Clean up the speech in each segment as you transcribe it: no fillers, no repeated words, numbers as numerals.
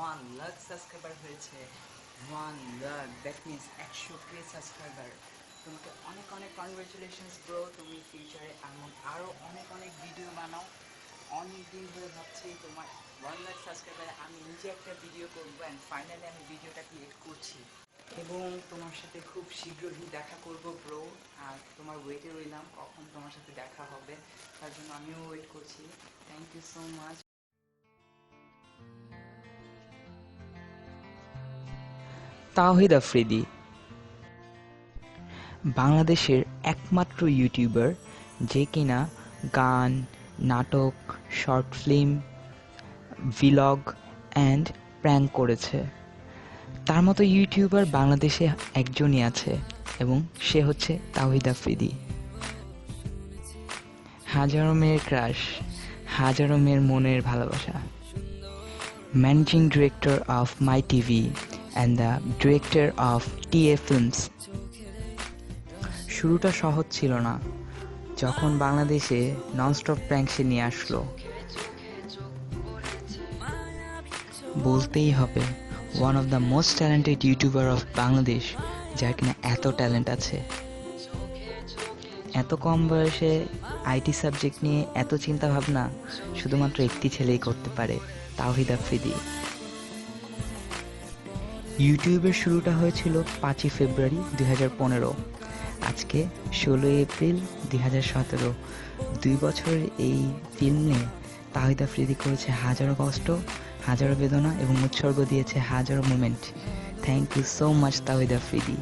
1 lakh subscriber হয়েছে। 1 lakh, that means 100K subscriber. তোমাকে অনেক অনেক কনগ্রাচুলেশনস ব্রো। তুমি ফিউচারে এমন আরও অনেক অনেক ভিডিও বানাও। অনেক দিন ধরে ভাবছি তোমার 1 লাখ সাবস্ক্রাইবারে আমি নিজে একটা ভিডিও করবো, অ্যান্ড ফাইনালি আমি ভিডিওটা ক্রিয়েট করছি এবং তোমার সাথে খুব শীঘ্রই দেখা করব ব্রো। আর তোমার ওয়েটে রইলাম কখন তোমার সাথে দেখা হবে, তার জন্য আমিও ওয়েট করছি। Thank you so much. Tawhid Afridi বাংলাদেশের একমাত্র ইউটিউবার যে কিনা গান, নাটক, short film, vlog and prank করেছে। তার মতো ইউটিউবার বাংলাদেশে একজনই আছে এবং সে হচ্ছে তাওহিদ আফ্রিদি। হাজারো মেয়ের ক্রাশ, হাজারো মেয়ের মনের ভালোবাসা। Managing director of my TV and the director of TA films. শুরুটা সহজ ছিল না যখন বাংলাদেশে ননস্টপ প্র্যাঙ্ক সে নিয়ে আসলো। বলতেই হবে one of the most talented YouTuber of Bangladesh, যার কিনা এত ট্যালেন্ট আছে। এত কম বয়সে আইটি সাবজেক্ট নিয়ে এত চিন্তা ভাবনা শুধুমাত্র একটি ছেলেই করতে পারে, তাওহিদ আফ্রিদি। ইউটিউবের শুরুটা হয়েছিল 5ই ফেব্রুয়ারি 2015। আজকে 16ই এপ্রিল 2017। 2 বছরের এই ফিল্মে তাওহিদ আফ্রিদি করেছে হাজারো কষ্ট, হাজারো বেদনা এবং উৎসর্গ দিয়েছে হাজারো moment. Thank you so much Tawhid Afridi.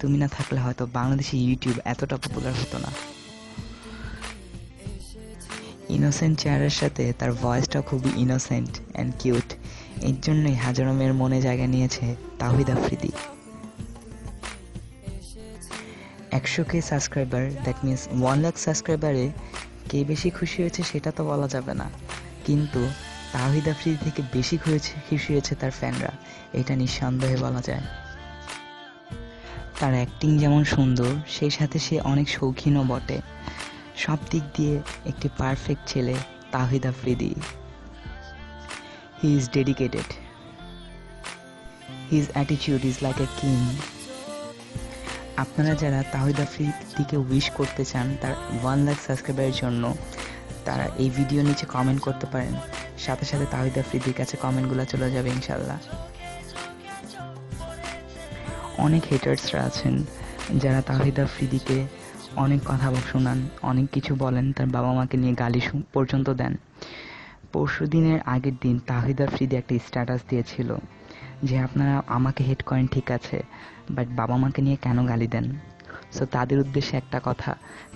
তুমি না থাকলে হয়তো বাংলাদেশি ইউটিউব এতটা পপুলার হতো না। ইনোসেন্ট চেহারার সাথে তার ভয়েসটা খুবই ইনোসেন্ট অ্যান্ড কিউট। এর জন্যই হাজারো মেয়ের মনে জায়গা নিয়েছে Tawhid Afridi. 100K subscriber, that means 1 lakh সাবস্ক্রাইবারে কে বেশি খুশি হয়েছে সেটা তো বলা যাবে না, কিন্তু তাওহিদ আফ্রিদি থেকে বেশি খুশি হয়েছে তার ফ্যানরা, এটা নিঃসন্দেহে বলা যায়। তার অ্যাক্টিং যেমন সুন্দর, সেই সাথে সে অনেক শৌখিনও বটে। সব দিক দিয়ে একটি পারফেক্ট ছেলে তাওহিদ Afridi. He is dedicated, his attitude is like a king. আপনারা যারা তাওহিদ আফ্রিদিকে উইশ করতে চান তার 1 লাখ সাবস্ক্রাইবারের জন্য, তারা এই ভিডিও নিচে কমেন্ট করতে পারেন। সাথে সাথে তাওহিদ আফ্রিদির কাছে কমেন্টগুলো চলে যাবে ইনশাল্লাহ। অনেক হেটার্সরা আছেন যারা তাওহিদ আফ্রিদিকে অনেক কথা শোনান, অনেক কিছু বলেন, তার বাবা মাকে নিয়ে গালি পর্যন্ত দেন। পরশু দিনের আগের দিন তাওহিদ আফ্রিদি একটা স্ট্যাটাস দিয়েছিল যে আপনারা আমাকে হেট করেন ঠিক আছে, বাট বাবা মাকে নিয়ে কেন গালি দেন। সো তাদের উদ্দেশ্যে একটা কথা,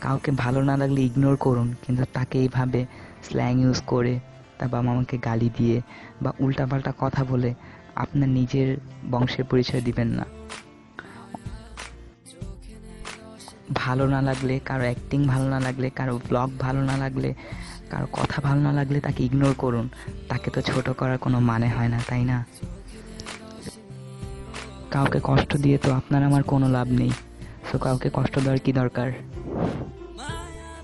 কাউকে ভালো না লাগলে ইগনোর করুন, কিন্তু তাকে এইভাবে স্ল্যাং ইউজ করে তার বাবা মাকে গালি দিয়ে বা উল্টাপাল্টা কথা বলে আপনার নিজের বংশের পরিচয় দিবেন না। ভালো না লাগলে, কারো অ্যাক্টিং ভালো না লাগলে, কারো ব্লগ ভালো না লাগলে, কারো কথা ভালো না লাগলে তাকে ইগনোর করুন। তাকে তো ছোট করার কোনো মানে হয় না, তাই না? কাউকে কষ্ট দিয়ে তো আপনার আমার কোনো লাভ নেই, সো কাউকে কষ্ট দেওয়ার কি দরকার।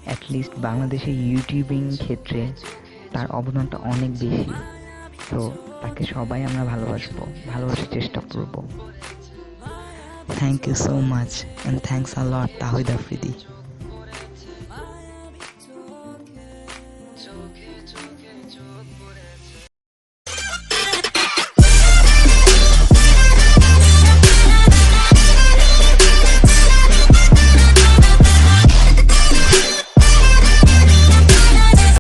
অ্যাটলিস্ট বাংলাদেশে ইউটিউবিং ক্ষেত্রে তার অবদানটা অনেক বেশি, তো তাকে সবাই আমরা ভালোবাসার চেষ্টা করব। Thank you so much and thanks a lot Tawhid Afridi.